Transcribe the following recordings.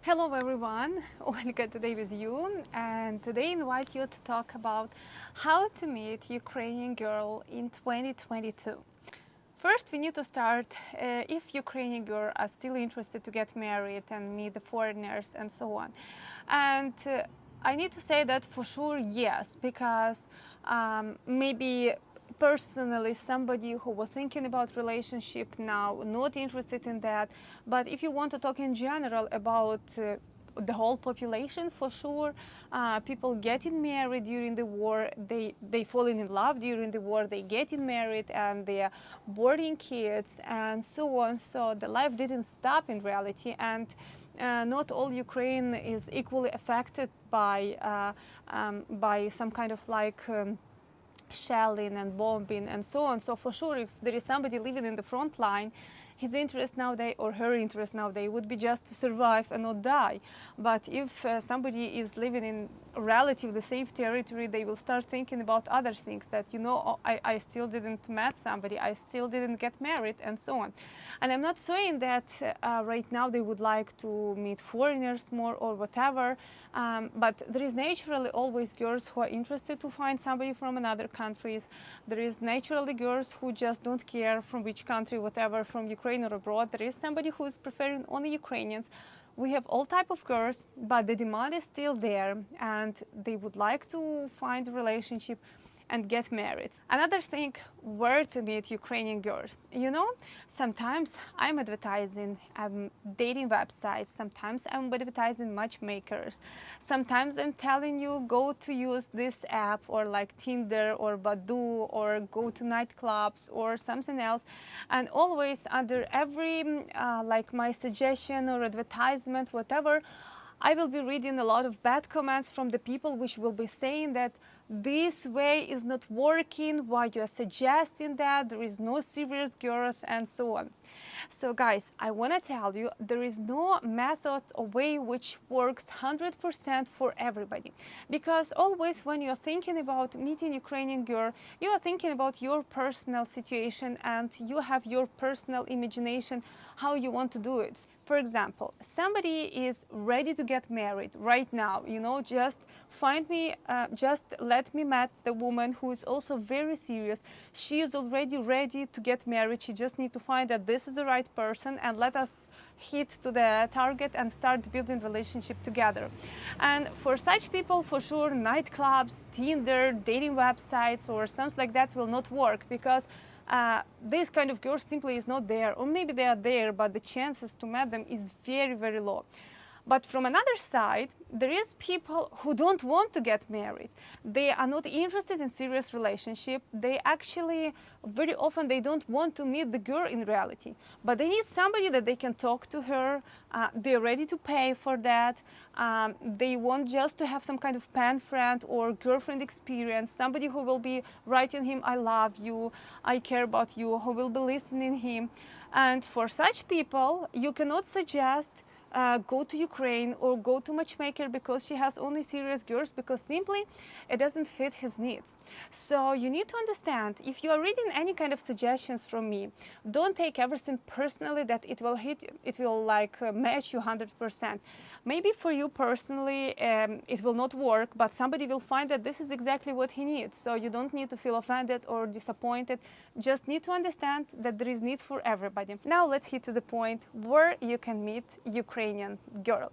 Hello everyone, Olga today with you, and today I invite you to talk about how to meet Ukrainian girl in 2022. First, we need to start if Ukrainian girl are still interested to get married and meet the foreigners and so on. And I need to say that for sure, yes, because maybe personally somebody who was thinking about relationship now not interested in that, but if you want to talk in general about the whole population, for sure people getting married during the war, they falling in love during the war, they getting married and they're boarding kids and so on. So the life didn't stop in reality, and not all Ukraine is equally affected by some kind of shelling and bombing and so on. So for sure, if there is somebody living in the front line, his interest nowadays or her interest nowadays would be just to survive and not die. But if somebody is living in relatively safe territory, they will start thinking about other things, that I still didn't met somebody, I still didn't get married and so on. And I'm not saying that right now they would like to meet foreigners more or whatever, but there is naturally always girls who are interested to find somebody from another countries. There is naturally girls who just don't care from which country, whatever, from Ukraine or abroad. There is somebody who is preferring only Ukrainians. We have all type of girls, but the demand is still there, and they would like to find a relationship and get married. Another thing, where to meet Ukrainian girls. Sometimes I'm advertising dating websites, sometimes I'm advertising matchmakers, sometimes I'm telling you go to use this app or like Tinder or Badoo or go to nightclubs or something else. And always under every my suggestion or advertisement, whatever, I will be reading a lot of bad comments from the people which will be saying that this way is not working, why you are suggesting that, there is no serious girls and so on. So guys, I want to tell you, there is no method or way which works 100% for everybody. Because always when you are thinking about meeting Ukrainian girl, you are thinking about your personal situation and you have your personal imagination how you want to do it. For example, somebody is ready to get married right now, just find me, just let me meet the woman who is also very serious. She is already ready to get married. She just need to find that this is the right person, and let us hit to the target and start building relationship together. And for such people, for sure, nightclubs, Tinder, dating websites or something like that will not work, because this kind of girls simply is not there, or maybe they are there, but the chances to meet them is very, very low. But from another side, there is people who don't want to get married. They are not interested in serious relationship. They actually, very often, they don't want to meet the girl in reality. But they need somebody that they can talk to her. They're ready to pay for that. They want just to have some kind of pen friend or girlfriend experience. Somebody who will be writing him, I love you, I care about you, who will be listening him. And for such people, you cannot suggest go to Ukraine or go to matchmaker because she has only serious girls, because simply it doesn't fit his needs. So you need to understand, if you are reading any kind of suggestions from me, don't take everything personally that it will match you 100%. Maybe for you personally it will not work, but somebody will find that this is exactly what he needs. So you don't need to feel offended or disappointed. Just need to understand that there is need for everybody. Now let's hit to the point where you can meet Ukrainian girl.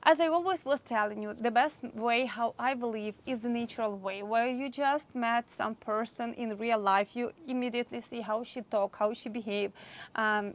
As I always was telling you, the best way, how I believe, is the natural way, where you just met some person in real life. You immediately see how she talk, how she behave.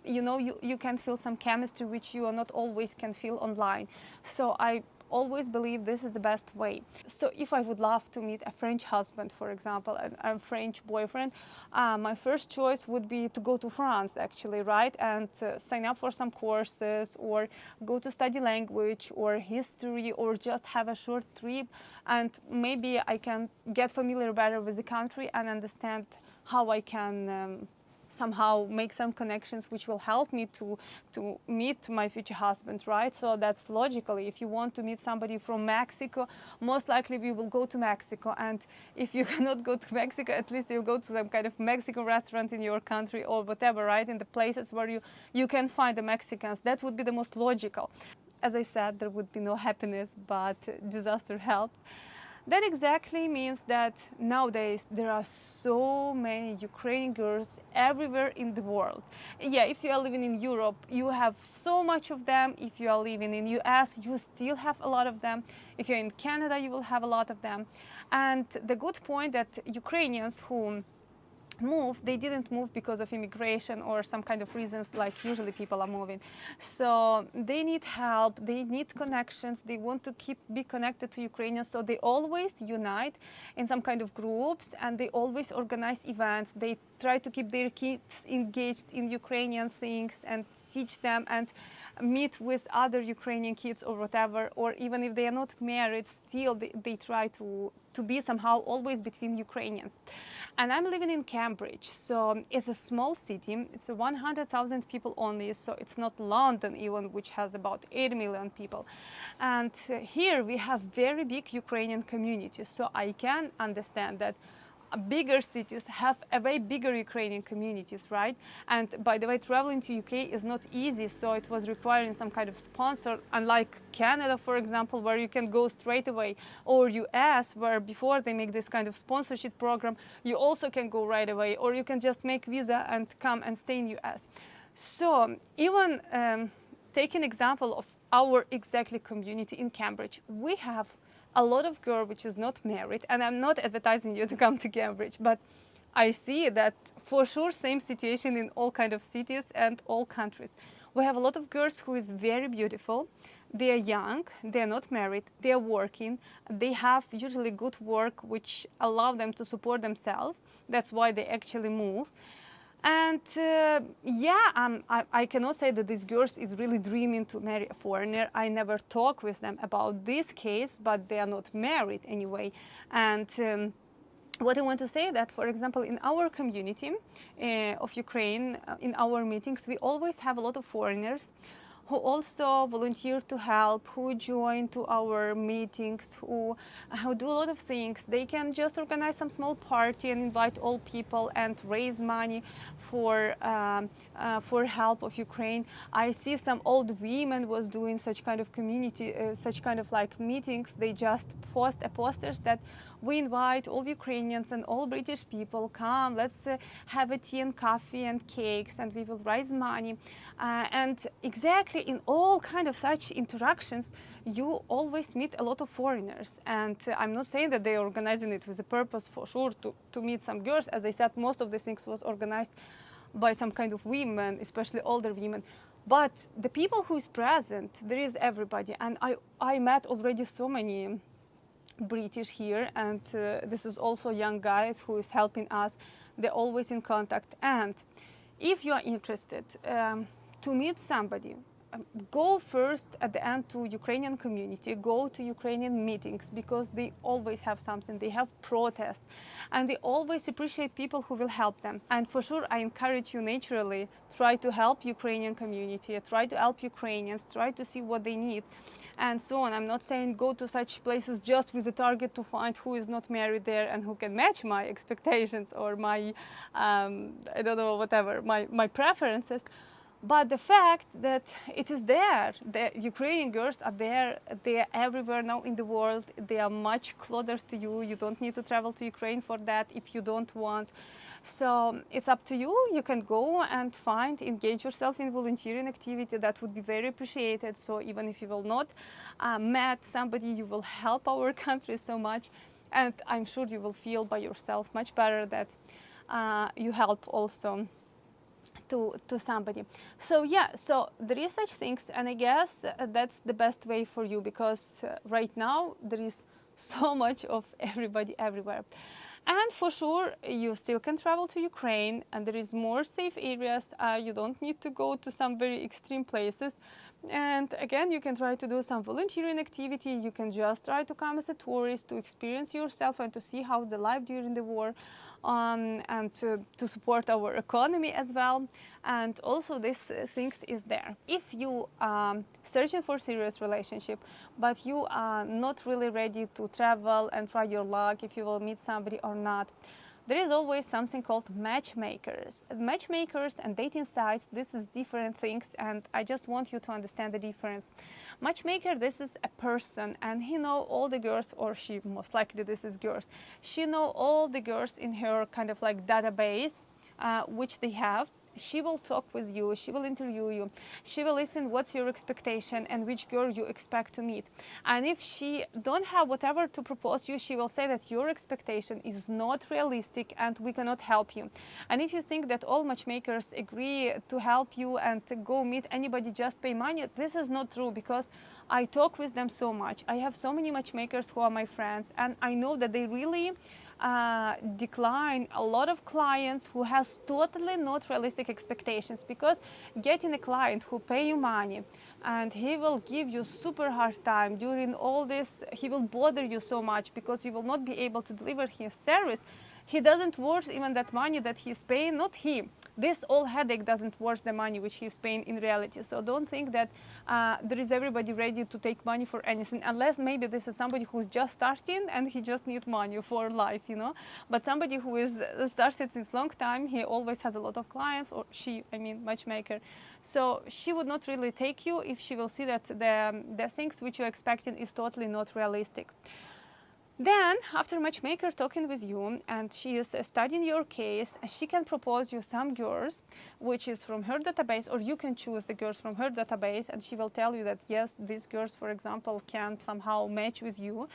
You can feel some chemistry which you not always can feel online. So I always believe this is the best way. So if I would love to meet a French husband, for example, and a French boyfriend, my first choice would be to go to France, actually, right? And sign up for some courses or go to study language or history, or just have a short trip. And maybe I can get familiar better with the country and understand how I can somehow make some connections which will help me to meet my future husband, right? So that's logically, if you want to meet somebody from Mexico, most likely we will go to Mexico. And if you cannot go to Mexico, at least you'll go to some kind of Mexican restaurant in your country or whatever, right? In the places where you can find the Mexicans. That would be the most logical. as I said, there would be no happiness, but disaster helped. That exactly means that nowadays there are so many Ukrainian girls everywhere in the world. Yeah, if you are living in Europe, you have so much of them. If you are living in US, you still have a lot of them. If you're in Canada, you will have a lot of them. And the good point that Ukrainians who moved, they didn't move because of immigration or some kind of reasons like usually people are moving. So they need help, they need connections, they want to be connected to Ukrainians, so they always unite in some kind of groups, and they always organize events. They try to keep their kids engaged in Ukrainian things and teach them and meet with other Ukrainian kids or whatever, or even if they are not married, still they try to be somehow always between Ukrainians. And I'm living in Cambridge, so it's a small city. It's 100,000 people only, so it's not London even, which has about 8 million people. And here we have very big Ukrainian communities, so I can understand that bigger cities have a way bigger Ukrainian communities, right? And by the way, traveling to UK is not easy, so it was requiring some kind of sponsor, unlike Canada, for example, where you can go straight away, or US, where before they make this kind of sponsorship program, you also can go right away, or you can just make visa and come and stay in US. So even take an example of our exactly community in Cambridge. We have a lot of girls which is not married, and I'm not advertising you to come to Cambridge, but I see that for sure same situation in all kind of cities and all countries. We have a lot of girls who is very beautiful. They are young, they are not married, they are working, they have usually good work which allow them to support themselves. That's why they actually move. And I cannot say that these girls is really dreaming to marry a foreigner. I never talk with them about this case, but they are not married anyway. And what I want to say that, for example, in our community of Ukraine, in our meetings, we always have a lot of foreigners who also volunteer to help, who join to our meetings, who do a lot of things. They can just organize some small party and invite all people and raise money for help of Ukraine. I see some old women was doing such kind of community, such kind of like meetings. They just post a posters that we invite all Ukrainians and all British people, come, let's have a tea and coffee and cakes, and we will raise money. And exactly in all kind of such interactions, you always meet a lot of foreigners. And I'm not saying that they're organizing it with a purpose, for sure, to meet some girls. As I said, most of the things was organized by some kind of women, especially older women. But the people who is present, there is everybody. And I met already so many British here, and this is also young guys who is helping us. They're always in contact. And if you are interested to meet somebody, go first at the end to Ukrainian community, go to Ukrainian meetings, because they always have something. They have protests, and they always appreciate people who will help them. And for sure, I encourage you naturally, try to help Ukrainian community, try to help Ukrainians, try to see what they need, and so on. I'm not saying go to such places just with a target to find who is not married there and who can match my expectations or my, I don't know, whatever, my preferences. But the fact that it is there, the Ukrainian girls are there, they are everywhere now in the world, they are much closer to you. You don't need to travel to Ukraine for that if you don't want. So it's up to you. You can go and engage yourself in volunteering activity. That would be very appreciated. So even if you will not meet somebody, you will help our country so much. And I'm sure you will feel by yourself much better that you help also to somebody. So yeah, so there is such things, and I guess that's the best way for you, because right now there is so much of everybody everywhere. And for sure, you still can travel to Ukraine, and there is more safe areas. You don't need to go to some very extreme places. And again, you can try to do some volunteering activity. You can just try to come as a tourist to experience yourself and to see how the life during the war, and to support our economy as well. And also these things is there. If you are searching for serious relationship, but you are not really ready to travel and try your luck if you will meet somebody or not, there is always something called matchmakers. Matchmakers and dating sites, this is different things, and I just want you to understand the difference. Matchmaker, this is a person, and he know all the girls, or she, most likely this is girls, she know all the girls in her kind of like database, which they have. She will talk with you, she will interview you, she will listen what's your expectation and which girl you expect to meet. And if she don't have whatever to propose you, she will say that your expectation is not realistic and we cannot help you. And if you think that all matchmakers agree to help you and to go meet anybody, just pay money, this is not true, because I talk with them so much. I have so many matchmakers who are my friends, and I know that they really decline a lot of clients who has totally not realistic expectations, because getting a client who pay you money and he will give you super hard time during all this, he will bother you so much because you will not be able to deliver his service. He doesn't worth even that money that he's paying, not he. This all headache doesn't worth the money which he's paying in reality. So don't think that there is everybody ready to take money for anything, unless maybe this is somebody who's just starting and he just needs money for life, you know. But somebody who is started since long time, he always has a lot of clients, or she, I mean, matchmaker. So she would not really take you if she will see that the things which you're expecting is totally not realistic. Then, after matchmaker talking with you and she is studying your case, she can propose you some girls, which is from her database, or you can choose the girls from her database, and she will tell you that yes, these girls, for example, can somehow match with you.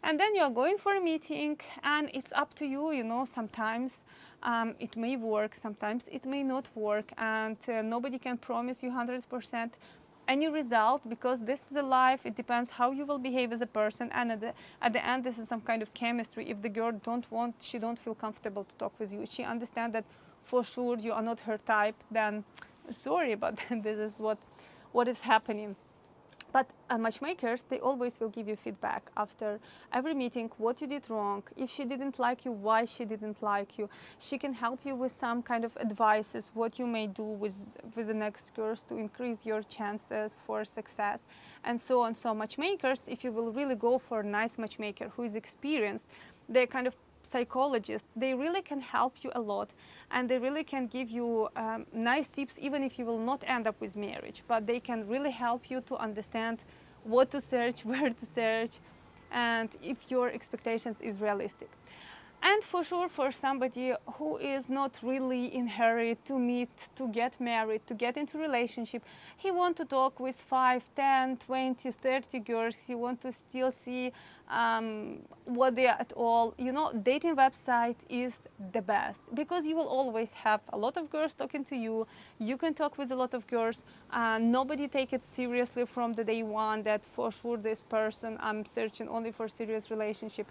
And then you're going for a meeting, and it's up to you, you know, sometimes it may work, sometimes it may not work, and nobody can promise you 100% any result, because this is a life. It depends how you will behave as a person, and at the end this is some kind of chemistry. If the girl she don't feel comfortable to talk with you, she understands that for sure you are not her type, then sorry, but this is what is happening. But matchmakers, they always will give you feedback after every meeting, what you did wrong. If she didn't like you, why she didn't like you. She can help you with some kind of advices, what you may do with the next girls to increase your chances for success, and so on. So matchmakers, if you will really go for a nice matchmaker who is experienced, they're kind of psychologists, they really can help you a lot, and they really can give you nice tips, even if you will not end up with marriage, but they can really help you to understand what to search, where to search, and if your expectations is realistic. And for sure, for somebody who is not really in hurry to meet, to get married, to get into relationship, he want to talk with 5, 10, 20, 30 girls. He want to still see what they are at all. You know, dating website is the best, because you will always have a lot of girls talking to you. You can talk with a lot of girls. Nobody take it seriously from the day one that for sure this person, I'm searching only for serious relationship.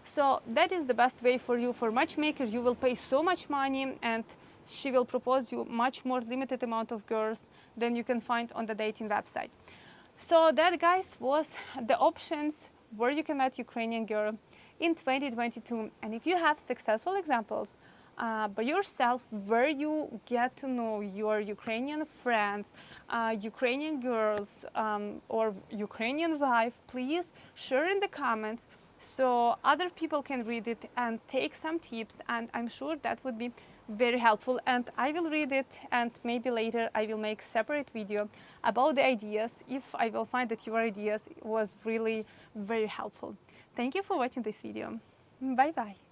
So that is the best way for you. For matchmaker, you will pay so much money, and she will propose you much more limited amount of girls than you can find on the dating website. So that, guys, was the options where you can meet Ukrainian girl in 2022. And if you have successful examples by yourself where you get to know your Ukrainian friends, Ukrainian girls, or Ukrainian wife, please share in the comments, so other people can read it and take some tips, and I'm sure that would be very helpful. And I will read it, and maybe later I will make separate video about the ideas if I will find that your ideas was really very helpful. Thank you for watching this video. Bye bye.